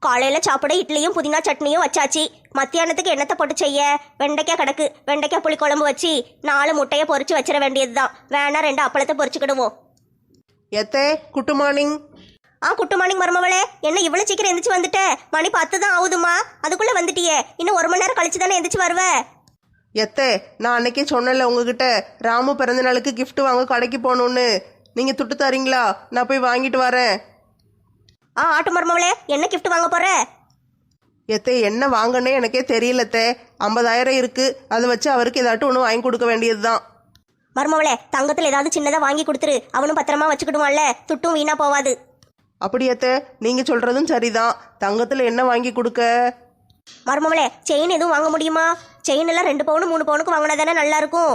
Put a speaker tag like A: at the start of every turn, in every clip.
A: காலையில சாப்பிட இட்லியும் புதினா சட்னியும் வச்சாச்சு. மத்தியானத்துக்கு என்னத்தை போட்டு செய்ய? வெண்டைக்காய் கிடக்கு, வெண்டைக்காய் புளிக்குழம்பு வச்சு 4 முட்டையை பொரிச்சு வச்சிட வேண்டியதுதான். வேணா 2 அப்பளத்தை பொரிச்சுக்கிடுவோம்.
B: எத்தே குட் மார்னிங்.
A: குட் மார்னிங் மருமவளே. என்ன இவ்வளவு சீக்கிரம் எந்திரிச்சு வந்துட்ட? மணி 10 தான் ஆகுதுமா. அதுக்குள்ள வந்துட்டியே. இன்னும் 1 மணி நேரம் கழிச்சு தானே எந்திரிச்சு வருவ?
B: எத்தே நான் அன்னைக்கே சொன்னேன்ல உங்ககிட்ட, ராமு பிறந்த நாளுக்கு gift வாங்க கடைக்கு போகணுன்னு. நீங்க துட்டு தரீங்களா? நான் போய் வாங்கிட்டு வரேன்.
A: ஆட்டு மருமவளே, என்ன கிஃப்ட் வாங்க போற?
B: எத்தே என்ன வாங்கன்னே எனக்கே தெரியலத்தே. 50,000 இருக்கு. அதை வச்சு அவருக்கு ஏதாட்டும் ஒன்று வாங்கி கொடுக்க வேண்டியதுதான்.
A: மருமவளே, தங்கத்தில் ஏதாவது சின்னதாக வாங்கி கொடுத்துரு. அவனும் பத்திரமா வச்சுக்கிடுவான்ல, துட்டும் வீணா போவாது.
B: அப்படியத்தே நீங்க சொல்றதும் சரிதான். தங்கத்துல என்ன வாங்கி கொடுக்க?
A: மருமவளே, செயின் எதுவும் வாங்க முடியுமா? செயின் எல்லாம் 2 பவுன் 3 பவுனுக்கு வாங்கினா தானே நல்லா இருக்கும்.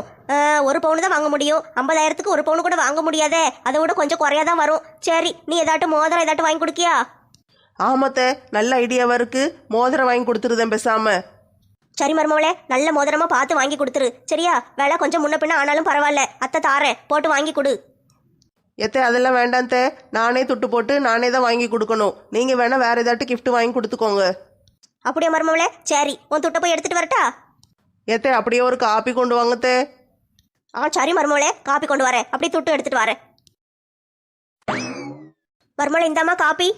A: 1 பவுன் தான் வாங்க முடியும். 50,000க்கு 1 பவுன் கூட வாங்க முடியாதே. அதை விட கொஞ்சம் குறையாதான் வரும். சரி, நீ ஏதாட்டும் மோதிரம் ஏதாட்டும் வாங்கி கொடுக்கியா?
B: ஆமாத்தே, நல்ல ஐடியாவா இருக்கு. மோதிரம் வாங்கி கொடுத்துருதேன் பேசாம.
A: சரி மருமவளே, நல்ல மோதிரமா பார்த்து வாங்கி கொடுத்துரு. சரியா? விலை கொஞ்சம் முன்ன பின்ன ஆனாலும் பரவாயில்ல. அத்தை தாரேன், போட்டு வாங்கி கொடு.
B: எத்தே அதெல்லாம் வேண்டாம் தே. நானே துட்டு போட்டு நானே தான் வாங்கி கொடுக்கணும். நீங்க வேணா வேற ஏதாட்டும் gift வாங்கி கொடுத்துக்கோங்க.
A: அப்படியே மருமவளே, சரி, உன் துட்டை போய் எடுத்துட்டு வரட்டா?
B: எத்தே அப்படியே ஒரு காப்பி கொண்டு வாங்கத்தே.
A: சரி மருமவளே, காப்பி கொண்டு வரேன். அப்படியே துட்டு எடுத்துட்டு வரேன். மருமவளே, இந்தாம்மா காப்பி.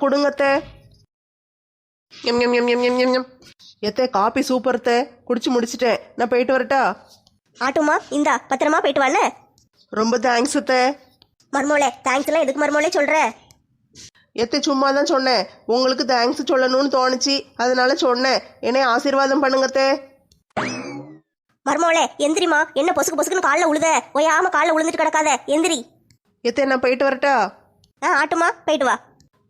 B: கொடுங்கத்தே. எம் எம் எம் எம் எம் எம் எம். எத்தே காப்பி சூப்பர் தே. குடிச்சு முடிச்சிட்டேன். நான் போயிட்டு வரட்டா?
A: ஆட்டுமா, இந்தா பத்திரமா போயிட்டு வானே.
B: ரொம்ப தேங்க்ஸ் தே.
A: மருமவளே, தேங்க்ஸ் எல்லாம் எதுக்கு மருமவளே சொல்ற?
B: எத்தே சும்மா தான் சொன்னேன். உங்களுக்கு தேங்க்ஸ் சொல்லணும்னு தோணுச்சு, அதனால சொன்னேன். என்னை ஆசீர்வாதம் பண்ணுங்கத்தே.
A: மருமவளே, எந்திரிமா. என்ன பொசுக்கு பொசுக்குன்னு காலில் உழுத? ஓயாம காலில் உழுந்துட்டு கிடக்காத, எந்திரி.
B: எத்தே நான் போயிட்டு வரட்டா?
A: ஆட்டுமா, போயிட்டு வா.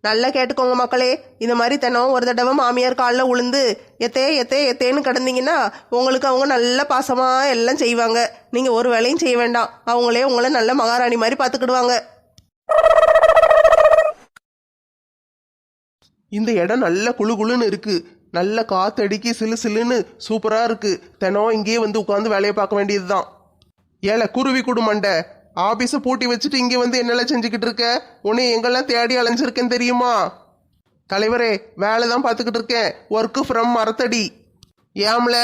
B: நல்லா கேட்டுக்கோங்க மக்களே. இந்த மாதிரி தினம் ஒரு தடவை மாமியார் காலில் உளுந்து எத்தே எத்தே எத்தேன்னு கிடந்தீங்கன்னா உங்களுக்கு அவங்க நல்ல பாசமாக எல்லாம் செய்வாங்க. நீங்கள் ஒரு வேலையும் செய்ய வேண்டாம். அவங்களே உங்களை நல்ல மகாராணி மாதிரி பார்த்துக்கிடுவாங்க. இந்த இடம் நல்ல குளு குளுன்னு இருக்கு. நல்ல காத்தடிக்கி சிலு சிலுன்னு சூப்பரா இருக்கு. தினம் இங்கேயே வந்து உட்காந்து வேலையை பார்க்க வேண்டியதுதான். ஏல குருவி குடு மண்டை, ஆபீஸை பூட்டி வச்சுட்டு இங்கே வந்து என்னெல்லாம் செஞ்சுக்கிட்டு இருக்க? உன்னை எங்கெல்லாம் தேடி அலைஞ்சிருக்கேன் தெரியுமா? தலைவரே, வேலை தான் பார்த்துக்கிட்டு இருக்கேன். ஒர்க்கு ஃப்ரம் மரத்தடி. ஏம்ல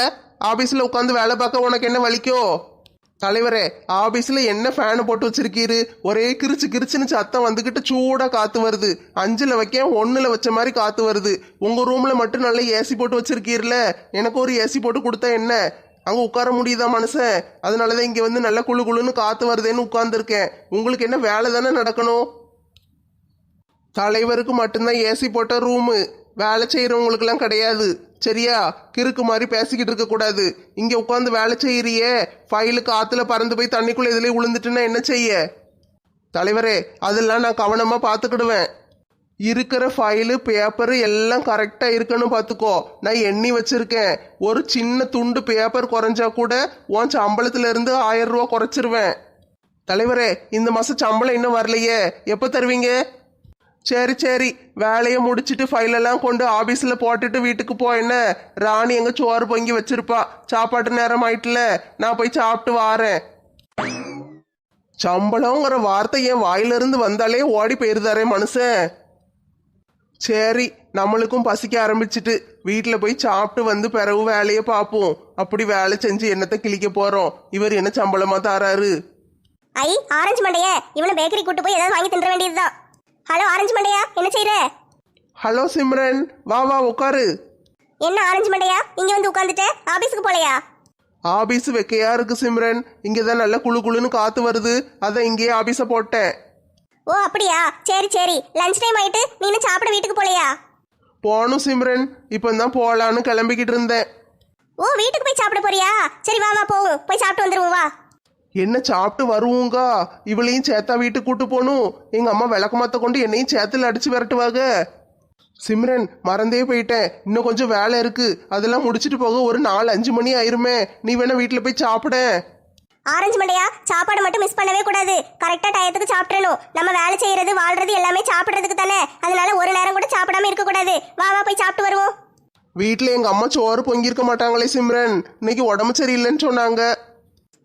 B: ஆபீஸில் உட்காந்து வேலை பார்க்க உனக்கு என்ன வலிக்கோ? தலைவரே, ஆபீஸ்ல என்ன ஃபேனு போட்டு வச்சிருக்கீரு? ஒரே கிரிச்சு கிரிச்சுன்னு சத்தம் வந்துகிட்டு சூடா காத்து வருது. 5ல் வைக்க 1ல் வச்ச மாதிரி காத்து வருது. உங்க ரூம்ல மட்டும் நல்ல ஏசி போட்டு வச்சிருக்கீர்ல, எனக்கு ஒரு ஏசி போட்டு கொடுத்தா என்ன? அங்க உட்கார முடியுதா மனுஷன்? அதனாலதான் இங்க வந்து நல்ல குளு குளுன்னு காத்து வருதேன்னு உட்கார்ந்துருக்கேன். உங்களுக்கு என்ன வேலை தானே நடக்கணும். தலைவருக்கு மட்டும்தான் ஏசி போட்ட ரூமு, வேலை செய்யறவங்களுக்குலாம் கிடையாது. சரியா? கிறுக்கு மாதிரி பேசிக்கிட்டு இருக்க கூடாது. இங்க உட்காந்து வேலை செய்யறியே, ஃபைலு காத்துல பறந்து போய் தண்ணிக்குள்ள இதுல விழுந்துட்டுன்னா என்ன செய்ய? தலைவரே, அதெல்லாம் நான் கவனமா பாத்துக்கிடுவேன். இருக்கிற ஃபைலு பேப்பரு எல்லாம் கரெக்டா இருக்கணும் பார்த்துக்கோ. நான் எண்ணி வச்சிருக்கேன். ஒரு சின்ன துண்டு பேப்பர் குறைஞ்சா கூட உன் சம்பளத்துல இருந்து 1000 ரூபா குறைச்சிருவேன். தலைவரே, இந்த மாசம் சம்பளம் இன்னும் வரலையே, எப்ப தருவீங்க? சரி சரி, வேலையை முடிச்சுட்டு ஃபைலெல்லாம் கொண்டு ஆபீஸில் போட்டுட்டு வீட்டுக்கு போ. என்ன ராணி எங்க சோறு பொங்கி வச்சிருப்பா. சாப்பாட்டு நேரம் ஆயிட்டுல, நான் போய் சாப்பிட்டு வாரேன். சம்பளங்கிற வார்த்தை என் வாயிலிருந்து வந்தாலே ஓடி போயிருந்தாரே மனுஷன். சரி, நம்மளுக்கும் பசிக்க ஆரம்பிச்சுட்டு வீட்டில் போய் சாப்பிட்டு வந்து பிறகு வேலையை பார்ப்போம். அப்படி வேலை செஞ்சு என்னத்தை கிழிக்க போறோம்? இவர் என்ன சம்பளமா தாராரு?
A: ஆரஞ்சு மண்டையா, இவனை பேக்கரி கூட்டு போய் ஏதாவது வாங்கி தின்ற வேண்டியதுதான். ஹலோ ஆரஞ்சு மண்டையா, என்ன செய்யற?
B: ஹலோ சிம்ரன், வா வா உட்காரு.
A: என்ன ஆரஞ்சு மண்டையா, இங்க வந்து உட்கார்ந்துட்ட? ஆபீஸ்க்கு போலையா?
B: ஆபீஸ் வெக்கையா இருக்கு சிம்ரன். இங்கதான் நல்ல குளு குளுன்னு காத்து வருது, அதான் இங்கேயே ஆபீஸை போட்டேன்.
A: ஓ அப்படியா, சரி சரி. லஞ்ச் டைம் ஆயிட்டு நீ சாப்பிட வீட்டுக்கு போலையா?
B: போனும் சிம்ரன், இப்பதான் போலான்னு கிளம்பிக்கிட்டு இருந்தேன்.
A: ஓ, வீட்டுக்கு போய் சாப்பிட போறியா? சரி வா வா, போவோம், போய் சாப்பிட்டு வந்துருவோம் வா.
B: என்ன சாப்பிட்டு வருவோங்க? இவளையும் சேத்தா வீட்டுக்கு கூட்டு போகணும். எங்க அம்மா விளக்கமாத்த கொண்டு என்னையும் சேத்துல அடிச்சு விரட்டுவாங்க. சிம்ரன், மறந்தே போயிட்டேன். இன்னும் கொஞ்சம் வேலை இருக்கு, அதெல்லாம் முடிச்சிட்டு போக ஒரு 4-5 மணி ஆயிருமே. நீ வேணா வீட்டுல போய் சாப்பிட.
A: ஆரஞ்சு மண்டையா, சாப்பாடு மட்டும் மிஸ் பண்ணவே கூடாது. கரெக்டா டயத்துக்கு சாப்பிடணும். நம்ம வேலை செய்யறது வாழ்றது எல்லாமே சாப்பிடுறதுக்கு தானே. அதனால ஒரு நேரம் கூட சாப்பிடாம இருக்க கூடாது. வா வா, போய் சாப்பிட்டு வருவோம்.
B: வீட்டுல எங்க அம்மா சோறு பொங்கியிருக்க மாட்டாங்களே சிம்ரன், இன்னைக்கு உடம்பு சரியில்லைன்னு சொன்னாங்க.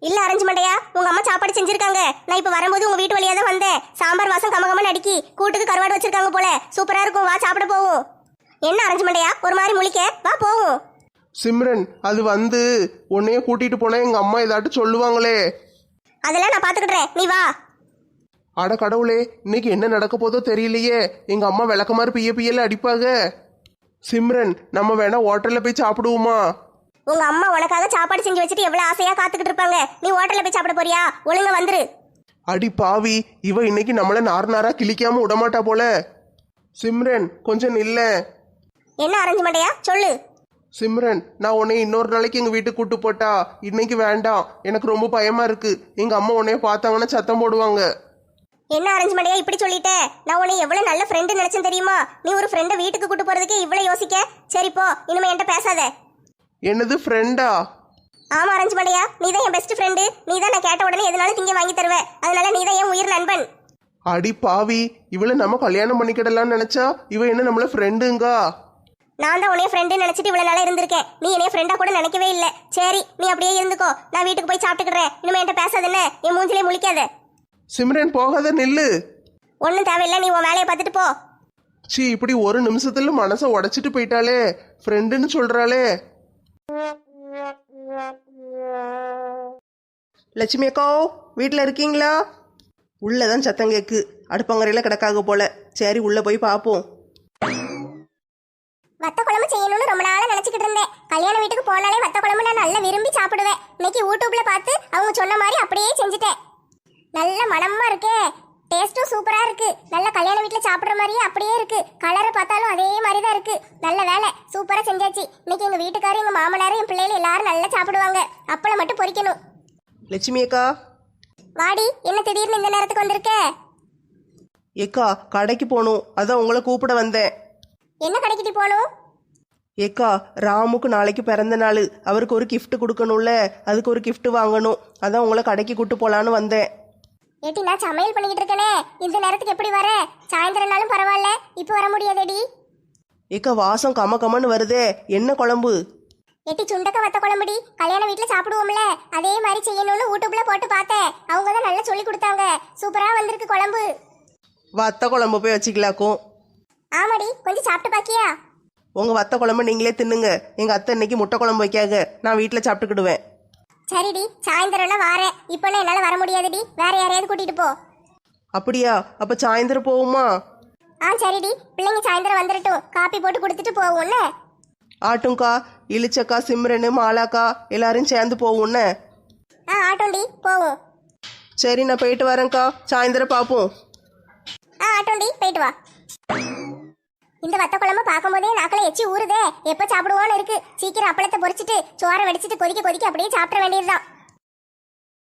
A: இல்ல ஆரஞ்சு மண்டையா, உங்க அம்மா சாப்பாடு செஞ்சிருக்காங்க. நான் இப்ப வரும்போது உங்க வீட்டு வழியா தான் வந்தேன். சாம்பார் வாசம் கமகமன்னு அடிக்கி, கூட்டுக்கு கருவாடு வச்சிருக்காங்க போல. சூப்பரா இருக்கும், வா சாப்பிட போவோம். என்ன அரேஞ்ச்மெண்ட்யா ஒரு மாதிரி முழிக்க? வா போவோம்.
B: சிம்ரன், அது வந்து உன்னைய கூட்டிட்டு போனா எங்க அம்மா ஏதாட்டு சொல்லுவாங்களே.
A: அதெல்லாம் நான் பாத்துக்கிட்டேன், நீ வா.
B: அட கடவுளே, இன்னைக்கு என்ன நடக்க போதோ தெரியலையே. எங்க அம்மா விளக்கமாறு பிய்யல அடிப்பாங்க. சிம்ரன், நம்ம வேணா ஹோட்டல்ல போய் சாப்பிடுவோமா?
A: உங்க அம்மா உனக்காக சாப்பாடு செஞ்சு வச்சுட்டு எவ்வளவு ஆசையா காத்துக்கிட்டு இருப்பாங்க. நீ ஹோட்டல்ல போய் சாப்பிட போறியா? ஒழுங்கா வந்துரு.
B: அடி பாவி, இவ இன்னைக்கு நம்மள நாரா கிழிக்காம விடமாட்டா போல. சிம்ரன், கொஞ்சம் நில்ல.
A: என்ன அரேஞ்ச்மெண்ட்யா சொல்லு.
B: சிம்ரன், நான் உன்னை இன்னொரு நாளைக்கு எங்க வீட்டுக்கு கூட்டு போட்டா? இன்னைக்கு வேண்டாம், எனக்கு ரொம்ப பயமா இருக்கு. எங்க அம்மா உன்னைய பார்த்தாங்கன்னா சத்தம் போடுவாங்க.
A: என்ன அரேஞ்ச்மெண்ட்யா இப்படி சொல்லிட்ட? நான் உன்னை எவ்வளவு நல்ல ஃப்ரெண்டு நினைச்சேன் தெரியுமா? நீ ஒரு ஃப்ரெண்டை வீட்டுக்கு கூட்டு போறதுக்கு இவ்வளவு யோசிக்க? சரி போ, இனிமே என்கிட்ட பேசாத.
B: என்னது ஃப்ரெண்டா?
A: ஆமா அரேஞ்ச்மெண்ட்யா, நீ தான் என் பெஸ்ட் ஃப்ரெண்டு. நீ தான் நான் கேட்ட உடனே எதனாலும் திங்க வாங்கி தருவேன். அதனால நீ தான் என் உயிர் நண்பன்.
B: அடி பாவி, இவளை நம்ம கல்யாணம் பண்ணிக்கிடலாம்னு நினைச்சா இவ என்ன நம்மள ஃப்ரெண்டுங்க?
A: நான் தான் உன்னைய ஃப்ரெண்டு நினைச்சிட்டு இவ்வளவு நாளா இருந்திருக்கேன். நீ என்னைய ஃப்ரெண்டா கூட நினைக்கவே இல்லை. சரி, நீ அப்படியே இருந்துக்கோ. நான் வீட்டுக்கு போய் சாப்பிட்டுக்கிறேன். இனிமே என்கிட்ட பேசாதுன்னு என் மூஞ்சிலே முழிக்காத.
B: சிம்ரன், போகாத, நில்லு.
A: ஒன்றும் தேவையில்லை, நீ உன் வேலையை பார்த்துட்டு போ.
B: சி, இப்படி ஒரு நிமிஷத்துல மனசை உடைச்சிட்டு போயிட்டாலே. ஃப்ரெண்டுன்னு சொல்றாளே. லட்சுமி அக்கா, வீட்டில் இருக்கீங்களா? உள்ளதான் சத்தம் கேக்கு. அடுப்பங்கரையில் கிடக்காக போல. சரி, உள்ள போய் பார்ப்போம்.
A: வத்த குழம்பு செய்யணும்னு ரொம்ப நாளா நினைச்சுக்கிட்டு இருந்தேன். கல்யாண வீட்டுக்கு போனாலே வத்த குழம்பு நான் நல்லா விரும்பி சாப்பிடுவேன். இன்னைக்கு யூடியூப்ல பார்த்து அவங்க சொன்ன மாதிரி அப்படியே செஞ்சுட்டேன். நல்ல மணமா இருக்கே, டேஸ்டும் சூப்பரா இருக்கு. நல்ல கல்யாண வீட்டுல சாப்பிடுற மாதிரியே அப்படியே இருக்கு. கலரை பார்த்தாலும் அதே மாதிரி தான் இருக்கு. நல்ல வேலை, சூப்பரா செஞ்சாச்சு. இன்னைக்கு எங்க வீட்டுக்காரர், எங்க மாமனாரும், என் பிள்ளைகள் எல்லாரும் நல்லா சாப்பிடுவாங்க. அப்பளம் மட்டும் பொரிக்கணும்.
B: லட்சுமி அக்கா.
A: வாடி, என்ன திடீர்னு இந்த நேரத்துக்கு வந்திருக்க?
B: ஏக்கா, கடைக்கு போகணும், அதான் உங்களை கூப்பிட வந்தேன்.
A: என்ன கடைக்கிட்டு போகணும்?
B: ஏக்கா, ராமுக்கு நாளைக்கு பிறந்த நாள். அவருக்கு ஒரு gift கொடுக்கணும்ல, அதுக்கு ஒரு gift வாங்கணும். அதான் உங்களை கடைக்கு கூட்டு போலான்னு வந்தேன்.
A: ஏட்டி, நான் சமையல் பண்ணிக்கிட்டு இருக்கேனே, இந்த நேரத்துக்கு எப்படி வர? சாயந்தரம்னாலும் பரவாயில்ல, இப்போ வர முடியாதேடி.
B: ஏக்கா, வாசம் கம கமன்னு வருதே, என்ன குழம்பு?
A: ஏட்டி, சுண்டக்க வத்த குழம்புடி. கல்யாண வீட்டுல சாப்பிடுவோம்ல, அதே மாதிரி செய்யணும்னு யூடியூப்ல போட்டு பார்த்தேன். அவங்க தான் நல்லா சொல்லி கொடுத்தாங்க. சூப்பரா வந்திருக்கு குழம்பு.
B: வத்த குழம்பு போய் வச்சுக்கலாக்கும்.
A: ஆமாடி, கொஞ்சம் சாப்பிட்டு பாக்கியா?
B: உங்க வத்த குழம்பு நீங்களே தின்னுங்க. எங்க அத்தை இன்னைக்கு முட்டை குழம்பு வைக்காக, நான் வீட்டில் சாப்பிட்டுக்கிடுவேன்.
A: சரிடி, சாயந்தரம்லாம் வாரேன். இப்போலாம் என்னால் வர முடியாதுடி, வேற யாரையாவது கூட்டிட்டு போ.
B: அப்படியா? அப்ப சாயந்தரம் போவோமா?
A: சரிடி, பிள்ளைங்க சாயந்தரம் வந்துடட்டும், காப்பி போட்டு கொடுத்துட்டு போவோம்ல.
B: ஆட்டும்க்கா, இளிச்சக்கா, சிம்ரனு, மாலாக்கா எல்லாரும் சேர்ந்து போவோம்னு.
A: ஆட்டோண்டி, போவோம்.
B: சரி, நான் போயிட்டு வரேன்க்கா, சாயந்தரம் பார்ப்போம்.
A: ஆட்டோண்டி, போயிட்டு வா. இந்த வத்த குழம்பு பார்க்கும் போதே நாக்கில எச்சி ஊறுதே. எப்ப சாப்பிடுவோன்னு இருக்கு. சீக்கிரம் அப்பளத்தை பொரிச்சிட்டு சோறை வடிச்சிட்டு கொதிக்க கொதிக்க அப்படியே சாப்பிட வேண்டியதுதான்.